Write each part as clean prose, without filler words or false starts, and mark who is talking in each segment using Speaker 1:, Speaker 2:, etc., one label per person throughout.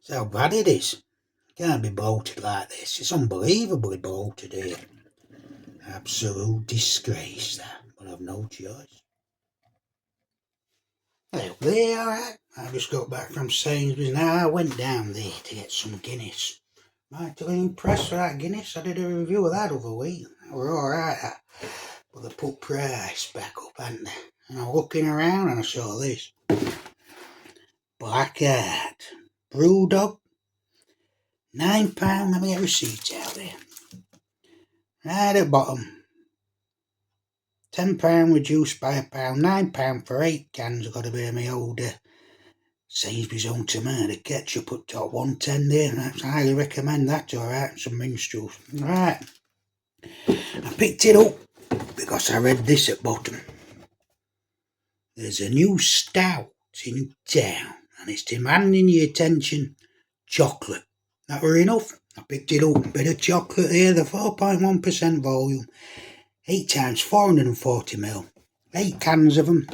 Speaker 1: That's how bad it is. Can't be bloated like this. It's unbelievably bloated here. Absolute disgrace, that. But I've no choice. Well, there, alright. I just got back from Sainsbury's now. I went down there to get some Guinness. Mightily impressed with that Guinness. I did a review of that other week. They were alright, but they put price back up, hadn't they? And I'm looking around and I saw this. Black Hat. Brewdog. £9. Let me get receipts out there. Right at the bottom. £10 reduced by £1. £9 for 8 cans. I've got to be my old Sainsbury's own tomato ketchup at top. 110 there. I highly recommend that, alright. Some minstrels. Right. I picked it up because I read this at bottom. There's a new stout in town and it's demanding your attention. Chocolate. That were enough. I picked it up. Bit of chocolate here. The 4.1% volume. 8 times 440ml. 8 cans of them.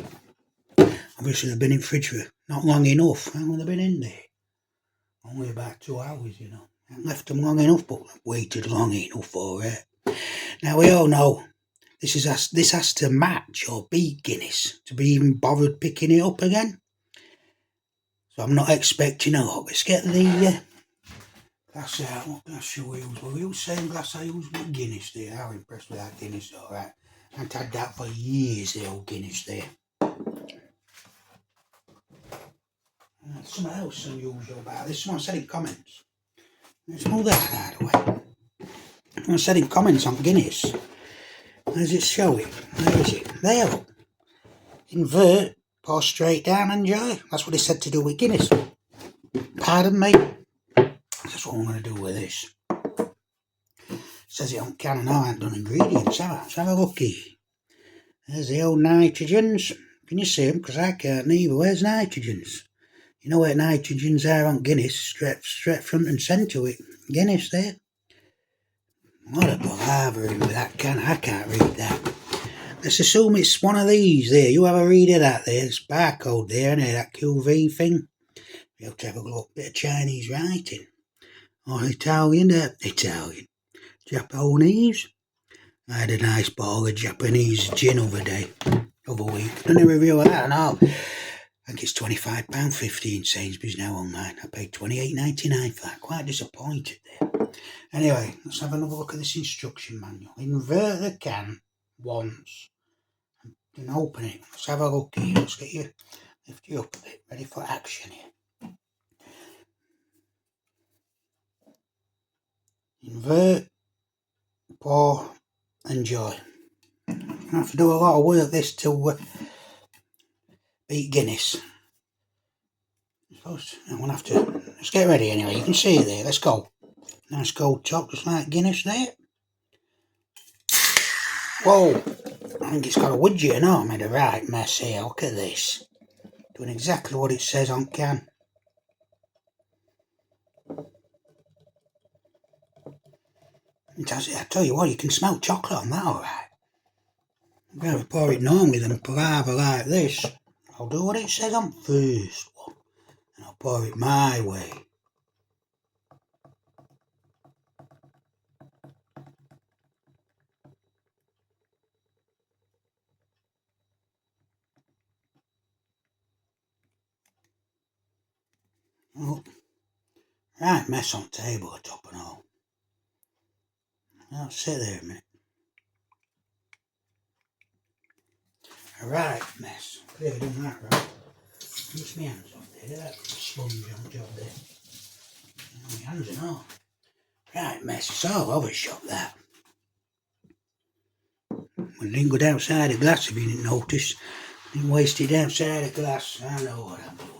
Speaker 1: Obviously they've been in fridge for not long enough. How long have they been in there? Only about 2 hours, you know. I haven't left them long enough, but I've waited long enough for it. Now we all know this has to match or beat Guinness to be even bothered picking it up again. So I'm not expecting a lot. Let's get the glass out. What glass shall we use? We'll use the same glass I used with Guinness there. How impressed with that Guinness, alright. I haven't had that for years, the old Guinness there. Something else unusual about this. Someone said in comments. Let's move that out of the way. Someone said in comments on Guinness. Where's it showing? Where is it? There, look. Invert, pour straight down, enjoy. That's what he said to do with Guinness. Pardon me. That's what I'm going to do with this. It says it on can. No, I haven't done ingredients, have I? Let's have a looky. There's the old nitrogens. Can you see them? Because I can't neither. Where's nitrogens? You know where nitrogens are on Guinness? Straight front and centre with Guinness there. What a palaver with that can. I can't read that. Let's assume it's one of these there. You have a read of that there. It's barcode there, isn't it? That QV thing. You have to have a look. Bit of Chinese writing. Or Italian. Japanese. I had a nice bottle of Japanese gin other week. Done a review of that, no. I think it's £25.50 in Sainsbury's now online. I paid $28.99 for that. Quite disappointed there. Anyway, let's have another look at this instruction manual. Invert the can once. Then open it. Let's have a look here. Let's get you, lift you up a bit. Ready for action here. Invert, pour, enjoy. I have to do a lot of work this to beat Guinness. I'm going to have to. Let's get ready anyway. You can see it there. Let's go. Nice gold top, just like Guinness there. Whoa! I think it's got a widget. No, I made a right mess here. Look at this. Doing exactly what it says on can. I tell you what, you can smell chocolate on that, alright. I'd rather pour it normally than a palaver like this. I'll do what it says on first one. And I'll pour it my way. Oh, right mess on table, the top and all. I'll sit there a minute. A right mess. Clearly done that right. Rinse my hands off there. That sponge on job there. My hands and all. Right mess. It's all over shop that. When I didn't go outside the glass, if you didn't notice. I didn't waste it outside the glass. I know what I'm doing.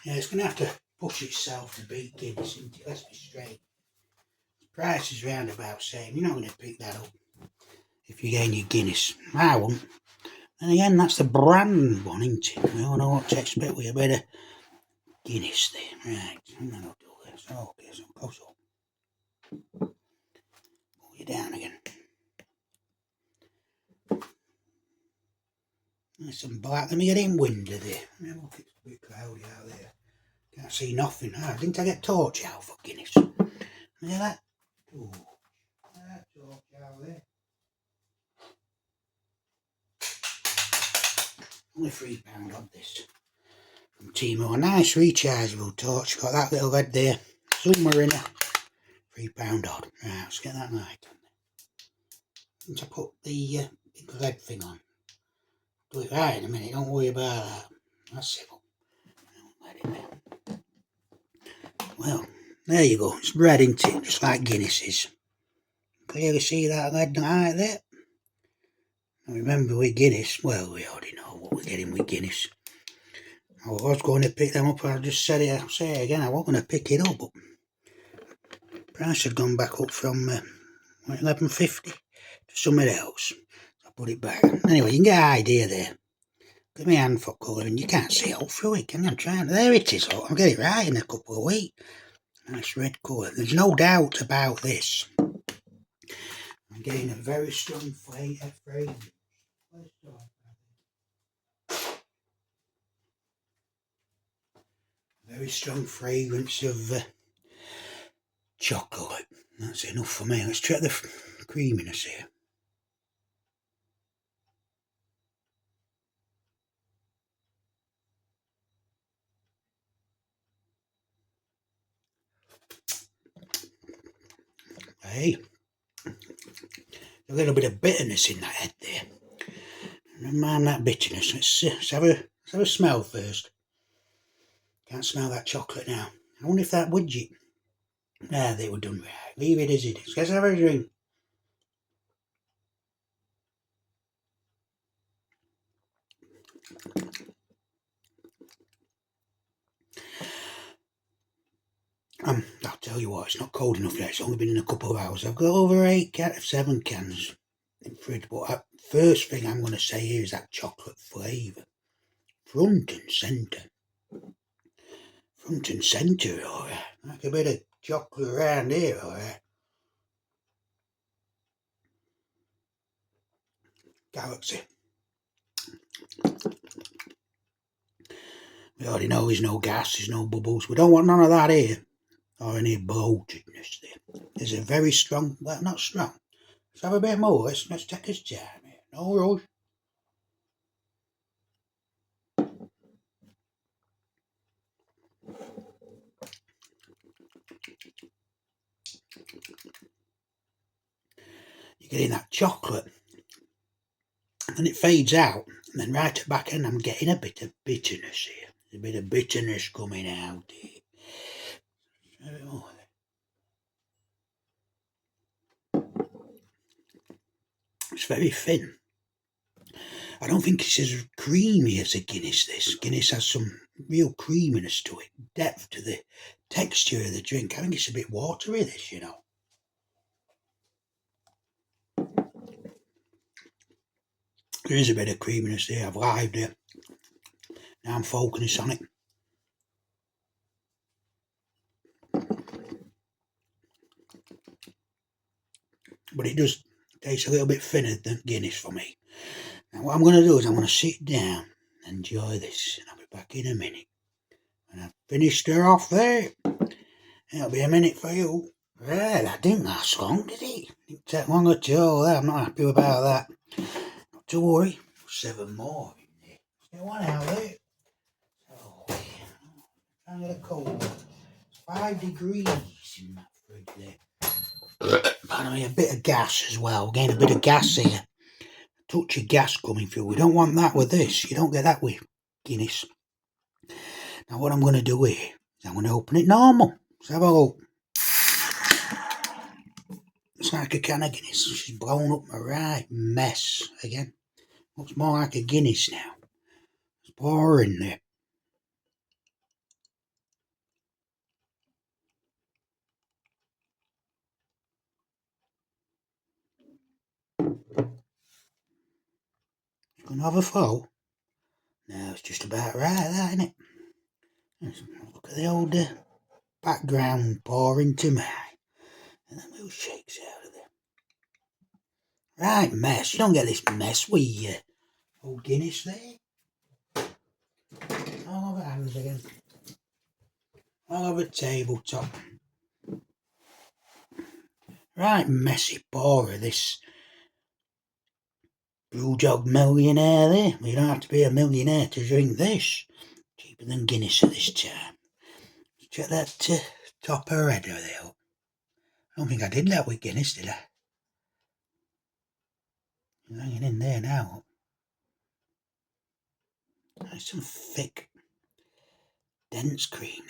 Speaker 1: Yeah, it's going to have to push itself to beat Guinness, isn't it? Let's be straight. The price is round about same. You're not going to pick that up if you're getting your Guinness. I won't. And again, that's the brand one, isn't it? We all know what to expect with a bit of Guinness there. Right, I'm going to do this. Okay, so close up. Pull you down again. There's some black. Let me get in window there. Look, it's a bit cloudy out there. Can't see nothing. Didn't I get torch out for Guinness? Look at that. Ooh, that torch out there. Only £3 on this. From Timo. A nice rechargeable torch. Got that little head there. Zoomer in it. £3 odd. Right, let's get that light on. Once I put the big lead thing on. Do it right in a minute. Don't worry about that. That's civil. Let it there. Well, there you go. It's red, isn't it? Just like Guinness is. Clearly see that lead light there. Remember with Guinness, well, we already know what we're getting with Guinness. I was going to pick them up, I just said it, I'll say it again, I wasn't going to pick it up, but the price had gone back up from $11.50 to something else. So I put it back. Anyway, you can get an idea there. Give me a hand for colour, and you can't see all through it, can you? I'm trying. There it is, look, I'll get it right in a couple of weeks. Nice red colour. There's no doubt about this. I'm getting a very strong fragrance. Very strong fragrance of chocolate. That's enough for me. Let's check the creaminess here. Hey, a little bit of bitterness in that head there. Never mind that bitterness. Let's have a smell first. Can't smell that chocolate now. I wonder if that widget. Nah, they were done right. Leave it as it is. Let's have a drink. I'll tell you what, it's not cold enough yet. It's only been in a couple of hours. I've got over 7 cans in the fridge. But first thing I'm going to say here is that chocolate flavour. Front and centre. Front and centre, alright. Like a bit of chocolate around here, alright. Galaxy. We already know there's no gas, there's no bubbles. We don't want none of that here. Or any bloatedness there. There's a very strong, well, not strong. Let's have a bit more. Let's take us time here. No rush. You're getting that chocolate. And it fades out. And then right at the back end, I'm getting a bit of bitterness here. There's a bit of bitterness coming out here. It's very thin. I don't think it's as creamy as a Guinness, this. Guinness has some real creaminess to it, depth to the texture of the drink. I think it's a bit watery, this, you know. There is a bit of creaminess there. I've lived it. Now I'm focusing on it. But it does taste a little bit thinner than Guinness for me. Now what I'm going to do is I'm going to sit down and enjoy this. And I'll be back in a minute. And I've finished her off there. It'll be a minute for you. Well, that didn't last long, did it? Didn't take long at all. I'm not happy about that. Not to worry. 7 more in there. Still one out there. Oh, trying to get a cold. It's 5 degrees in that fridge there. Pardon me, a bit of gas as well. Again, a bit of gas here. A touch of gas coming through. We don't want that with this. You don't get that with Guinness. Now what I'm going to do here is I'm going to open it normal. Let's have a look. It's like a can of Guinness. She's blown up a right mess again. Looks more like a Guinness now. Let's pour her in there. It's going to have a flow. No, it's just about right, that, isn't it? Let's look at the old background pouring to me. And the milkshake's out of there. Right mess. You don't get this mess with Old Guinness there. All over hands again. All over tabletop. Right messy pour of this Brewdog millionaire there. You don't have to be a millionaire to drink this. Cheaper than Guinness at this time. Check that top of red over there. I don't think I did that with Guinness, did I? It's hanging in there now. Nice some thick, dense cream.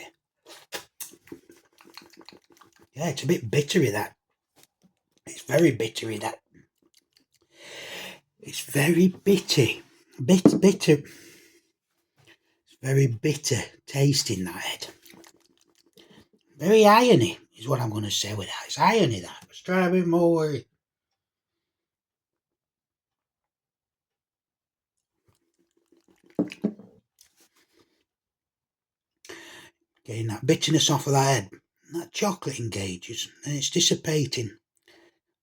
Speaker 1: Yeah, it's a bit bittery, that. It's very bittery, that. It's very bitter. Bitter. It's very bitter taste in that head. Very irony is what I'm going to say with that. It's irony, that. Let's try a bit more. Getting that bitterness off of that head. That chocolate engages and it's dissipating.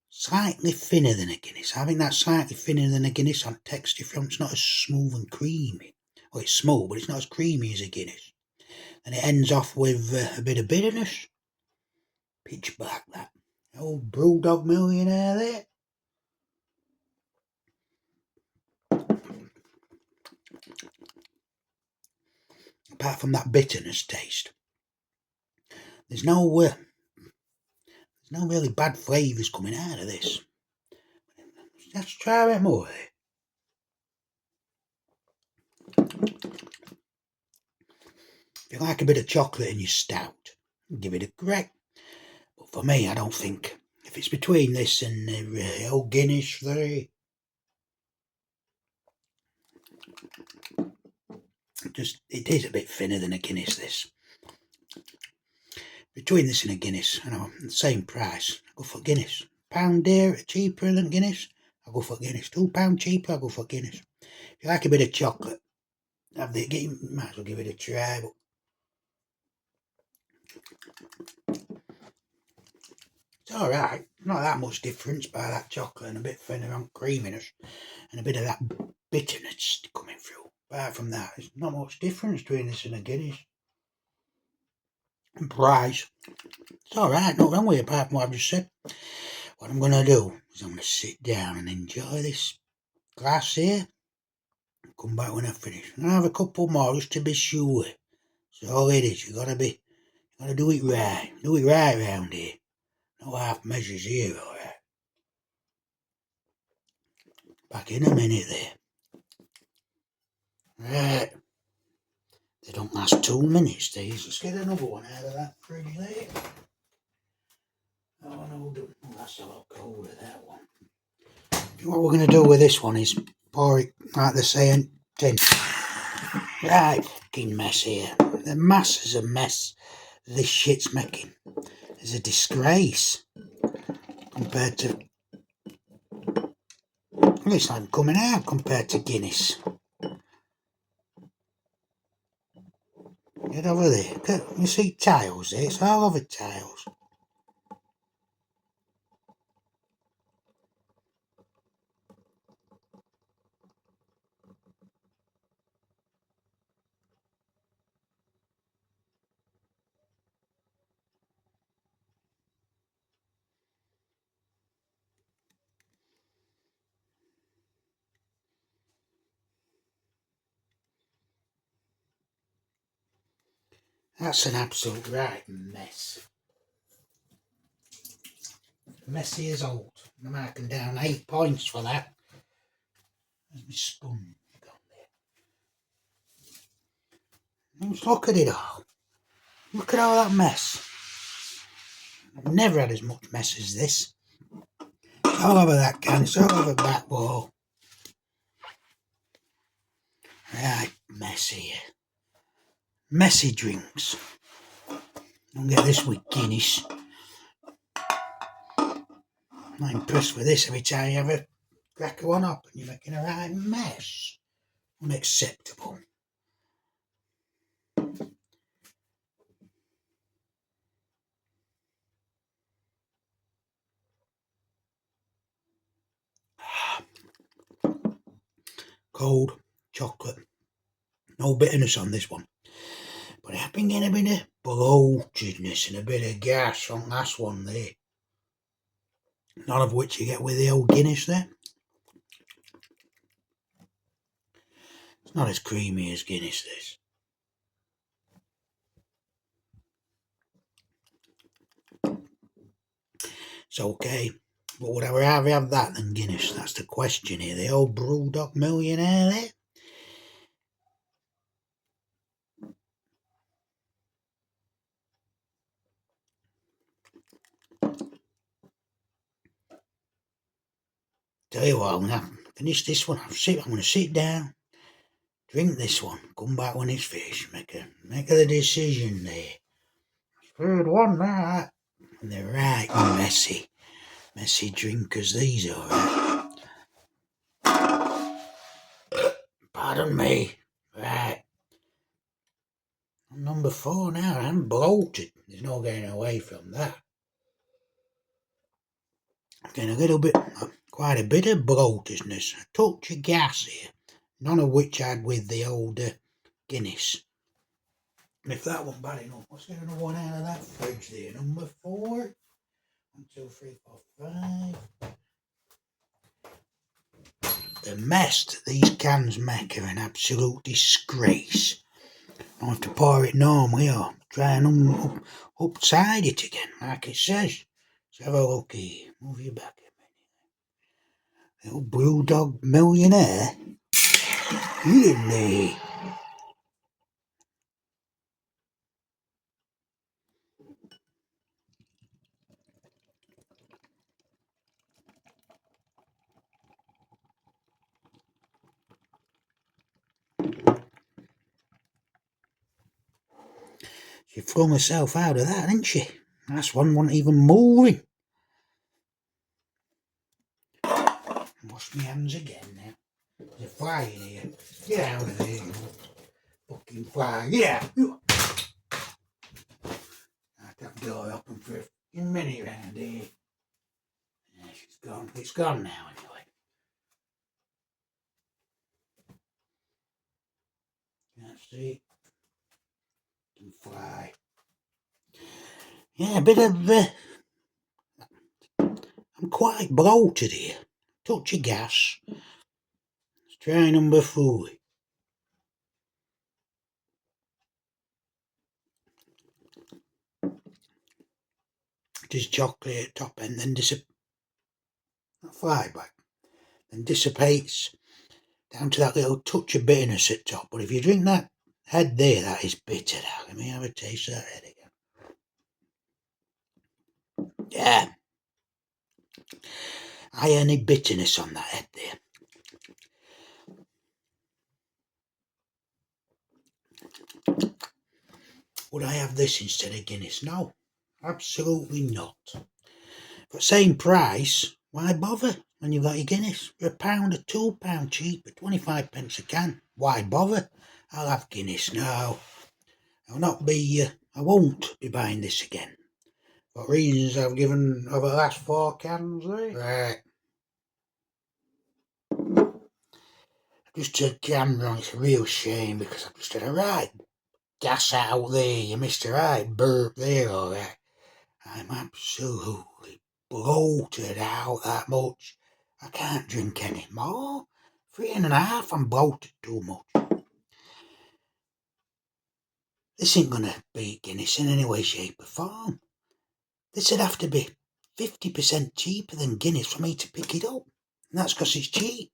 Speaker 1: Slightly thinner than a Guinness. I think that's slightly thinner than a Guinness on texture film. It's not as smooth and creamy. Well, it's smooth, but it's not as creamy as a Guinness. And it ends off with a bit of bitterness. Pitch black, that. Old Brewdog millionaire there. Apart from that bitterness taste, there's no really bad flavours coming out of this. Let's try a bit more. If you like a bit of chocolate in your stout, give it a crack. But for me, I don't think. If it's between this and the old Guinness 3, it is a bit thinner than a Guinness, this. Between this and a Guinness, I know, the same price, I go for Guinness. £1 dear, cheaper than Guinness, I go for Guinness. £2 cheaper, I go for Guinness. If you like a bit of chocolate, you might as well give it a try. But it's alright, not that much difference by that chocolate and a bit thinner on creaminess and a bit of that bitterness coming through. Apart from that, there's not much difference between this and a Guinness. And price, it's alright, not wrong with it apart from what I've just said. What I'm going to do is I'm going to sit down and enjoy this glass here. Come back when I finish. I'm going to have a couple more just to be sure. That's all it is. You got to do it right. Do it right round here. No half measures here, alright. Back in a minute there. Right. They don't last 2 minutes, these. Let's get another one out of that fridge there. Oh no, that's a lot colder, that one. What we're going to do with this one is pour it, like they say, in tin. Right, fucking mess here. The mass is a mess. This shit's making is a disgrace compared to. Well, it's not coming out compared to Guinness. Get over there. You see tiles there? It's all over tiles. That's an absolute right mess. Messy as old. I'm marking down 8 points for that. There's my spoon gone there. Just look at it all. Look at all that mess. I've never had as much mess as this. It's all over that can, it's all over the back wall. Right, messy. Messy drinks. Don't get this with Guinness. I'm not impressed with this. Every time you have a crack one up and you're making a right mess. Unacceptable. cold chocolate. No bitterness on this one. But I've been getting a bit of bloatedness and a bit of gas on last one there. None of which you get with the old Guinness there. It's not as creamy as Guinness, this. It's okay. But would I rather have that than Guinness? That's the question here. The old Brewdog millionaire there. Tell you what, I'm going to finish this one. I'm going to sit down, drink this one, come back when it's finished, make a decision there. Third one, that. And they're right messy drinkers, these are. Pardon me. Right. I'm number 4 now. I'm bloated. There's no getting away from that. I'm getting a little bit, quite a bit of bloatedness. A touch of gas here. None of which I had with the old Guinness. And if that wasn't bad enough, let's get another one out of that fridge there. Number 4. 1, 2, 3, 4, 5. The mess that these cans make are an absolute disgrace. I have to pour it normally or try and upside it again, like it says. Let's have a look here. Move you back a minute. Little Brewdog millionaire. In there. She flung herself out of that, didn't she? Last one wasn't even moving. Wash my hands again now. There's a fly in here. Get out of here, you fucking fly. Get out. I'll have the door open for a minute round here. Yeah, she's gone. It's gone now anyway. Can't see. Can fly. Yeah, a bit of. I'm quite bloated here. Touch of gas. Let's try number 4. Just chocolate at top end, then dissipates down to that little touch of bitterness at top. But if you drink that head there, that is bitter. Now, let me have a taste of that head again. Yeah. Irony bitterness on that head there. Would I have this instead of Guinness? No, absolutely not. For the same price, why bother when you've got your Guinness? For £1 or £2 cheaper, 25 pence a can. Why bother? I'll have Guinness now. I won't be buying this again. For reasons I've given over the last 4 cans there. Right. Just to camera, it's a real shame because I've just had a right gas out there. You missed a right burp there, alright. I'm absolutely bloated out that much. I can't drink any more. 3.5, I'm bloated too much. This ain't gonna beat Guinness in any way, shape or form. This would have to be 50% cheaper than Guinness for me to pick it up. And that's because it's cheap.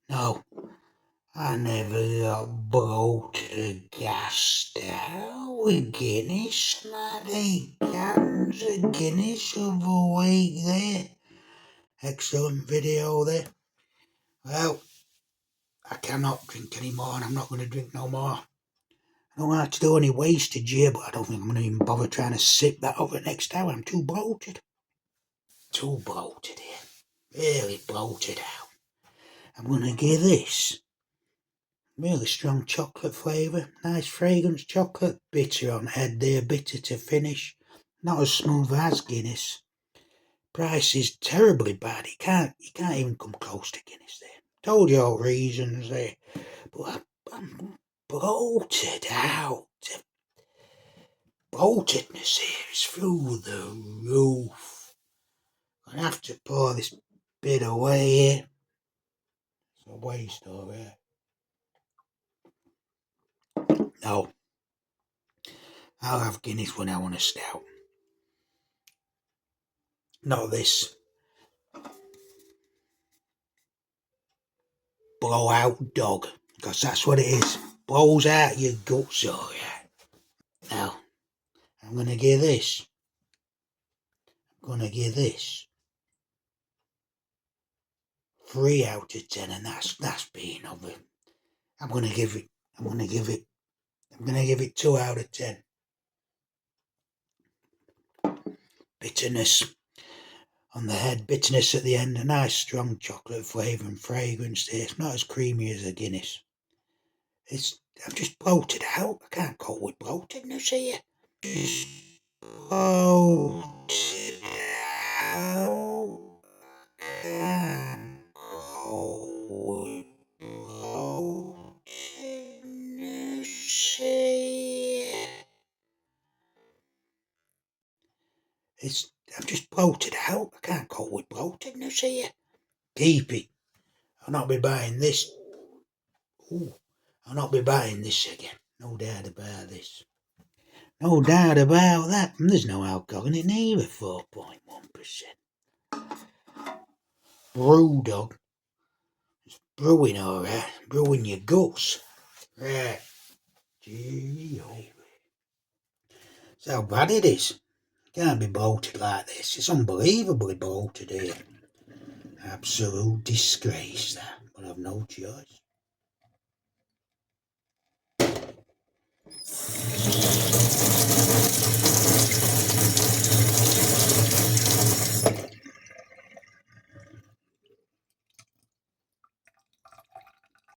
Speaker 1: No, I never got bloated, gassed out with Guinness. Not 8 cans of Guinness of a week there. Excellent video there. Well, I cannot drink anymore and I'm not going to drink no more. I don't like to do any wastage here, but I don't think I'm going to even bother trying to sip that over next hour. I'm too bloated. Too bloated here. Really bloated out. I'm going to give this really strong chocolate flavour. Nice fragrance chocolate. Bitter on head there. Bitter to finish. Not as smooth as Guinness. Price is terribly bad. You can't even come close to Guinness there. Told you all reasons there. But I'm bloated out. Bloatedness here is through the roof. I have to pour this bit away here. It's a waste already. No. I'll have Guinness when I want a stout. Not this blowout dog. Because that's what it is. Blows out your guts, alright. Now, I'm going to give this. 3 out of 10, and that's being over. I'm gonna give it 2 out of 10. Bitterness on the head, bitterness at the end, a nice strong chocolate flavour and fragrance there. It's not as creamy as a Guinness. I'm just bloated out. I can't cope with bloatedness here. Bloated out. I'm just bloated out. I can't cope with bloatedness here. Keep it. I'll not be buying this. I'll not be buying this again. No doubt about this. No doubt about that. And there's no alcohol in it neither. 4.1%. Brewdog. It's brewing alright. Brewing your guts. Right. Gee, that's how bad it is. Can't be bloated like this. It's unbelievably bloated here. Absolute disgrace that. But I've no choice.